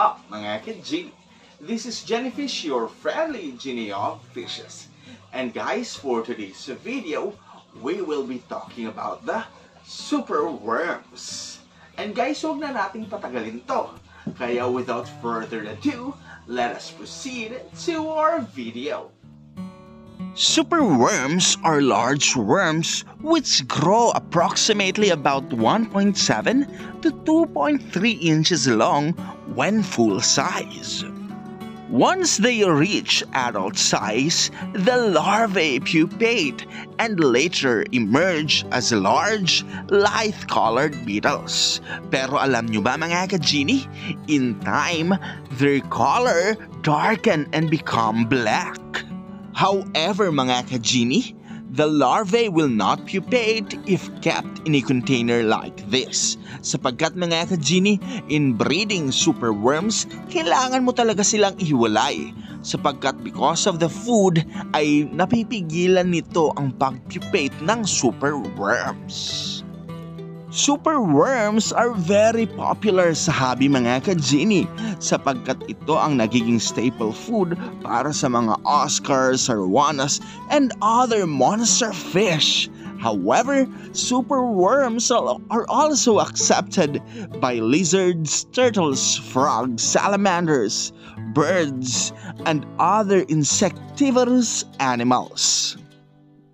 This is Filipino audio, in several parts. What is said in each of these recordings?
up mga ka-Genie? This is Jennyfish, your friendly genie of fishes. And guys, for today's video, we will be talking about the super worms. And guys, huwag na nating patagalin to. Kaya without further ado, let us proceed to our video. Superworms are large worms which grow approximately about 1.7 to 2.3 inches long when full size. Once they reach adult size, the larvae pupate and later emerge as large, light-colored beetles. Pero alam nyo ba mga ka-Genie? In time, their color darken and become black. However mga ka-Genie, the larvae will not pupate if kept in a container like this. Sapagkat mga ka-Genie, in breeding superworms, kailangan mo talaga silang ihiwalay. Sapagkat because of the food, ay napipigilan nito ang pag-pupate ng superworms. Superworms are very popular sa hobby mga ka-Genie sapagkat ito ang nagiging staple food para sa mga Oscars, arowanas, and other monster fish. However, superworms are also accepted by lizards, turtles, frogs, salamanders, birds, and other insectivorous animals.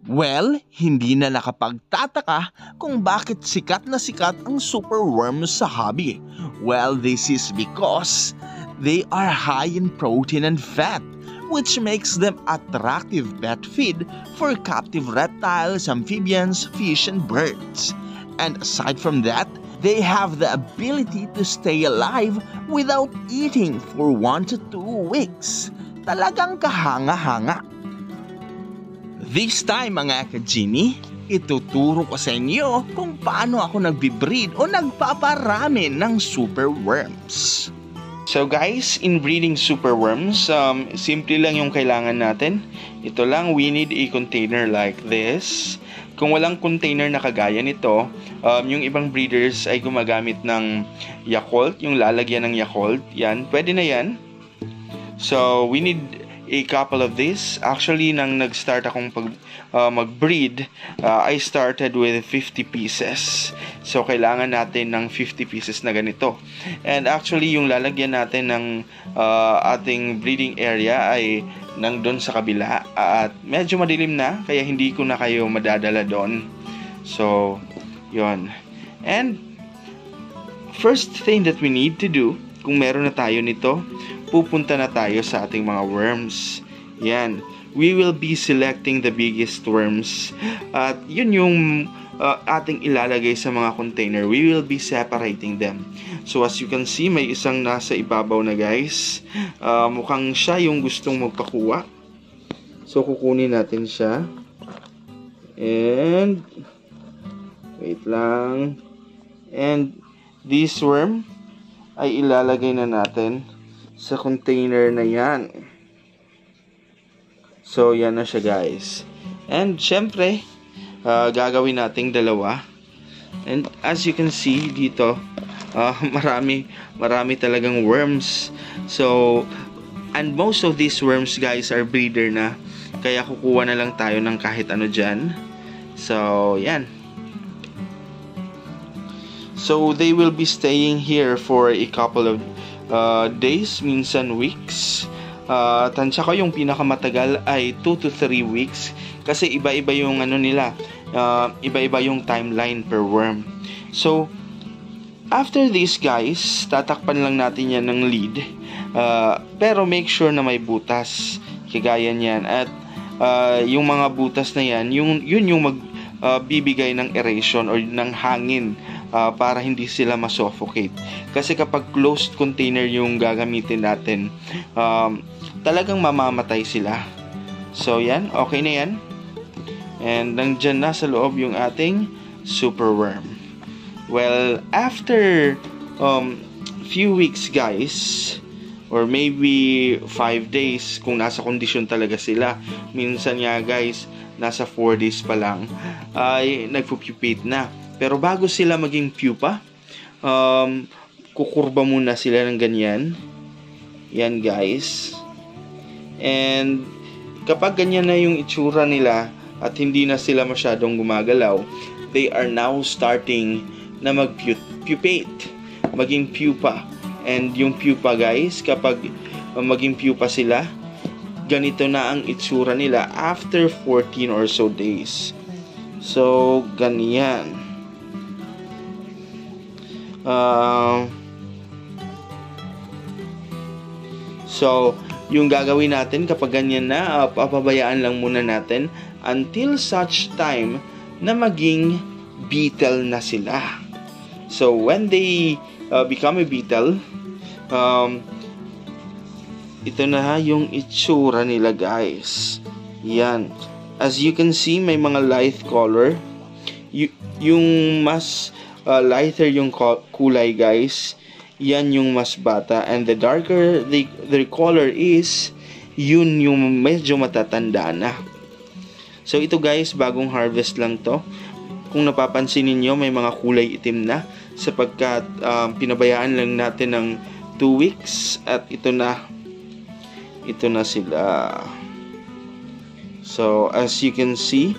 Well, hindi na nakapagtataka kung bakit sikat na sikat ang superworms sa hobby. Well, this is because they are high in protein and fat, which makes them attractive pet feed for captive reptiles, amphibians, fish, and birds. And aside from that, they have the ability to stay alive without eating for 1 to 2 weeks. Talagang kahanga-hanga. This time mga ka-Genie, ituturo ko sa inyo kung paano ako nagbe-breed o nagpaparami ng superworms. So guys, in breeding superworms, simple lang yung kailangan natin. Ito lang, we need a container like this. Kung walang container na kagaya nito, yung ibang breeders ay gumagamit ng Yakult, yung lalagyan ng Yakult. Yan, pwede na yan. So we need a couple of this. Actually, nang nag-start akong mag-breed, I started with 50 pieces. So, kailangan natin ng 50 pieces na ganito. And actually, yung lalagyan natin ng ating breeding area ay nandun sa kabila. At medyo madilim na, kaya hindi ko na kayo madadala doon. So, yon. And, first thing that we need to do, kung meron na tayo nito, pupunta na tayo sa ating mga worms. Yan. We will be selecting the biggest worms. At yun yung ating ilalagay sa mga container. We will be separating them. So as you can see, may isang nasa ibabaw na guys. Mukhang siya yung gustong magpakuha. So kukunin natin siya. And wait lang. And this worm ay ilalagay na natin sa container na yan. So, yan na siya guys. And, syempre, gagawin nating dalawa. And, as you can see dito, marami talagang worms. So, and most of these worms guys are breeder na. Kaya kukuha na lang tayo ng kahit ano dyan. So, yan. So, they will be staying here for a couple of days, minsan weeks. Tansya ko yung pinakamatagal ay 2 to 3 weeks kasi iba-iba yung ano nila, iba-iba yung timeline per worm. So after this guys, tatakpan lang natin yan ng lead, pero make sure na may butas kagaya niyan. At yung mga butas na yan, yun yung magbibigay ng aeration or ng hangin para hindi sila masuffocate. Kasi kapag closed container yung gagamitin natin, talagang mamamatay sila. So yan, okay na yan. And nandyan na sa loob yung ating superworm. Well, after few weeks guys, or maybe 5 days kung nasa kondisyon talaga sila. Minsan nga guys, nasa 4 days pa lang ay nagpupupate na. Pero bago sila maging pupa, kukurba muna sila ng ganyan. Yan guys. And kapag ganyan na yung itsura nila at hindi na sila masyadong gumagalaw, they are now starting na mag-pupate, maging pupa. And yung pupa guys, kapag maging pupa sila, ganito na ang itsura nila after 14 or so days. So, ganyan. So, yung gagawin natin kapag ganyan na, papabayaan lang muna natin until such time na maging beetle na sila. So, when they become a beetle, ito na yung itsura nila guys. Yan. As you can see, may mga light color. Yung mas lighter yung kulay guys, yan yung mas bata. And the darker their color is, yun yung medyo matatanda na. So ito guys, bagong harvest lang to. Kung napapansin niyo, may mga kulay itim na sapagkat pinabayaan lang natin ng 2 weeks at ito na sila. So as you can see,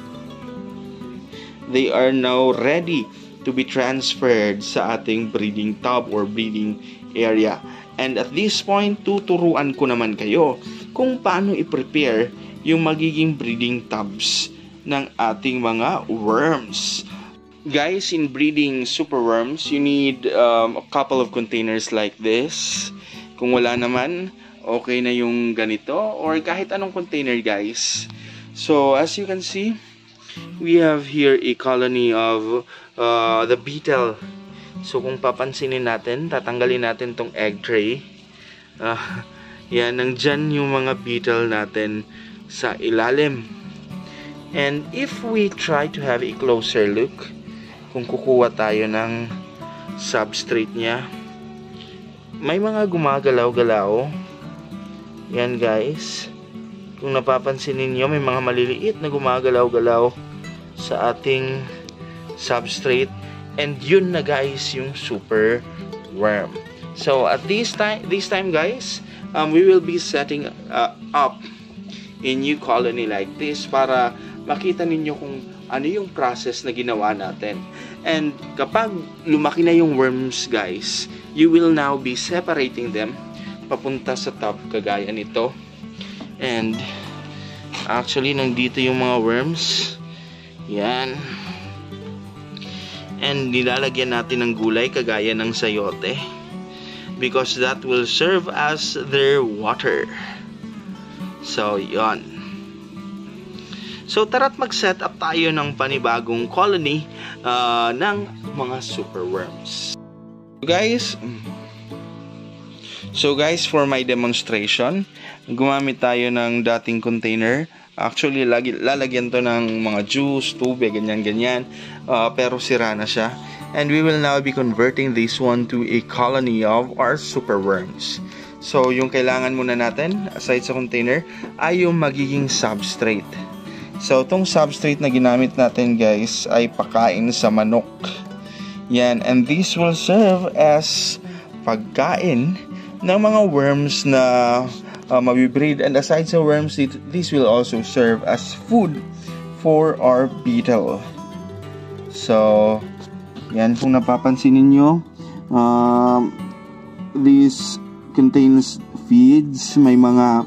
they are now ready to be transferred sa ating breeding tub or breeding area. And at this point, tuturuan ko naman kayo kung paano i-prepare yung magiging breeding tubs ng ating mga worms. Guys, in breeding superworms, you need a couple of containers like this. Kung wala naman, okay na yung ganito or kahit anong container guys. So as you can see, we have here a colony of the beetle. So kung papansinin natin, tatanggalin natin tong egg tray. Yan, nandyan yung mga beetle natin sa ilalim. And if we try to have a closer look, kung kukuha tayo ng substrate niya, may mga gumagalaw-galaw. Yan guys. Kung napapansin ninyo, may mga maliliit na gumagalaw-galaw sa ating substrate. And yun na guys yung super worm. So at this time guys, we will be setting up a new colony like this para makita ninyo kung ano yung process na ginawa natin. And kapag lumaki na yung worms guys, you will now be separating them papunta sa tub kagaya nito. And actually nandito yung mga worms. Yan. And nilalagyan natin ng gulay kagaya ng sayote, because that will serve as their water. So yon. So tara't mag-set up tayo ng panibagong colony ng mga superworms. So guys, for my demonstration, gumamit tayo ng dating container. Actually, lalagyan to ng mga juice, tubig, ganyan-ganyan. Pero sira na siya. And we will now be converting this one to a colony of our superworms. So, yung kailangan muna natin, aside sa container, ay yung magiging substrate. So, itong substrate na ginamit natin, guys, ay pakain sa manok. Yan. And this will serve as pagkain ng mga worms na mabibreed. And aside sa worms, this will also serve as food for our beetle. So, yan, kung napapansin ninyo, this contains feeds. May mga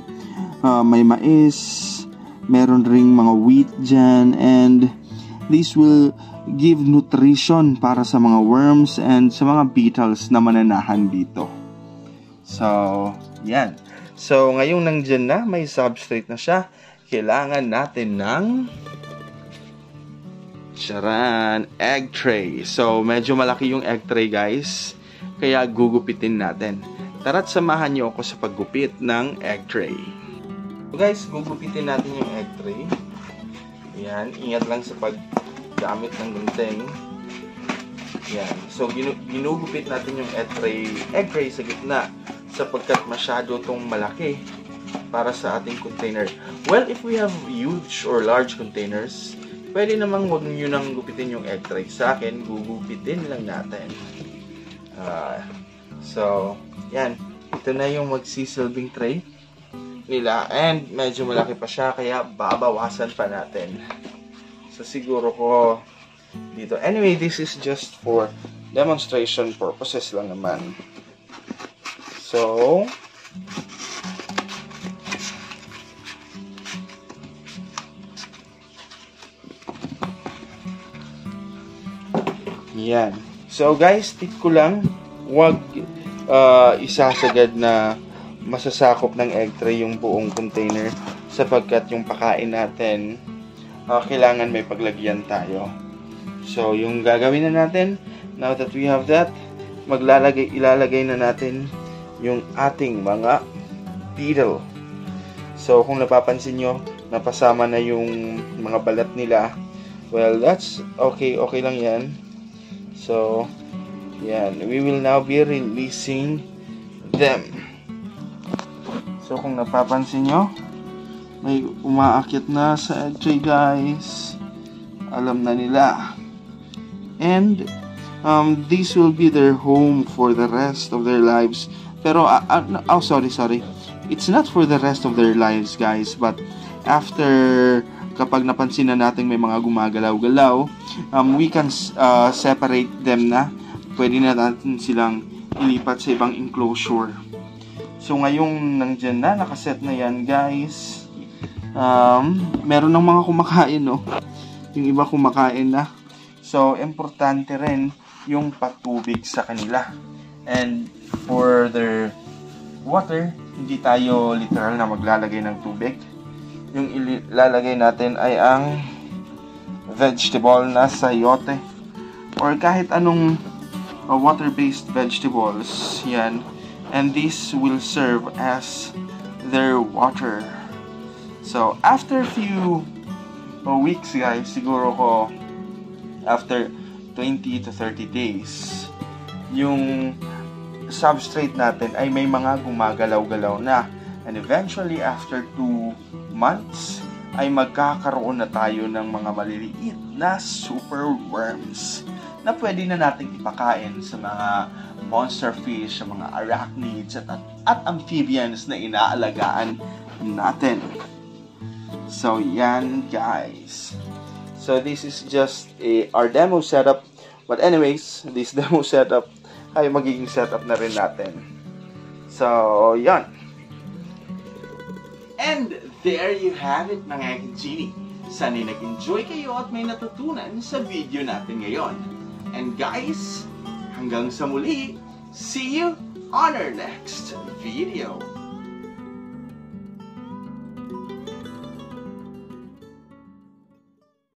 may mais, meron ring mga wheat dyan, and this will give nutrition para sa mga worms and sa mga beetles na mananahan dito. So, yan. So, ngayong nandyan na, may substrate na siya, kailangan natin ng egg tray. So, medyo malaki yung egg tray, guys. Kaya gugupitin natin. Tara't samahan niyo ako sa paggupit ng egg tray. So, guys, gugupitin natin yung egg tray. Yan, ingat lang sa paggamit ng gunting. Yan. So, ginugupit natin yung egg tray sa gitna, sapagkat masyado itong malaki para sa ating container. Well, if we have huge or large containers, pwede namang huwag nyo nang gupitin yung egg tray. Sa akin, gugupitin lang natin. So, yan. ito na yung magsisilbing tray nila. And medyo malaki pa siya, kaya babawasan pa natin. So siguro ko dito. Anyway, this is just for demonstration purposes lang naman. So, yan. So guys, tip ko lang, wag isasagad na masasakop ng egg tray yung buong container sapagkat yung pakain natin kailangan may paglagyan tayo. So yung gagawin na natin, now that we have that, ilalagay na natin yung ating mga beetle. So kung napapansin nyo, napasama na yung mga balat nila. Well, that's okay lang yan. So, yan. We will now be releasing them. So, kung napapansin nyo, may umaakyat na sa egg tray, guys. Alam na nila. And, this will be their home for the rest of their lives. Pero, sorry. It's not for the rest of their lives, guys. But, after kapag napansin na natin may mga gumagalaw-galaw, we can separate them na. Pwede na natin silang ilipat sa ibang enclosure. So ngayong nandyan na, nakaset na yan, guys. Meron ng mga kumakain, no? Yung iba kumakain na. So importante rin yung patubig sa kanila. And for their water, hindi tayo literal na maglalagay ng tubig. Yung ilalagay natin ay ang vegetable na sayote or kahit anong water-based vegetables. Yan. And this will serve as their water. So, after few weeks, guys, siguro ko after 20 to 30 days, yung substrate natin ay may mga gumagalaw-galaw na. And eventually, after 2 months, ay magkakaroon na tayo ng mga maliliit na super worms na pwede na nating ipakain sa mga monster fish, sa mga arachnids at amphibians na inaalagaan natin. So, yan, guys. So, this is just our demo setup. But anyways, this demo setup ay magiging setup na rin natin. So, yan. And there you have it, mga ka-genie. Sana'y nag-enjoy kayo at may natutunan sa video natin ngayon. And guys, hanggang sa muli, see you on our next video.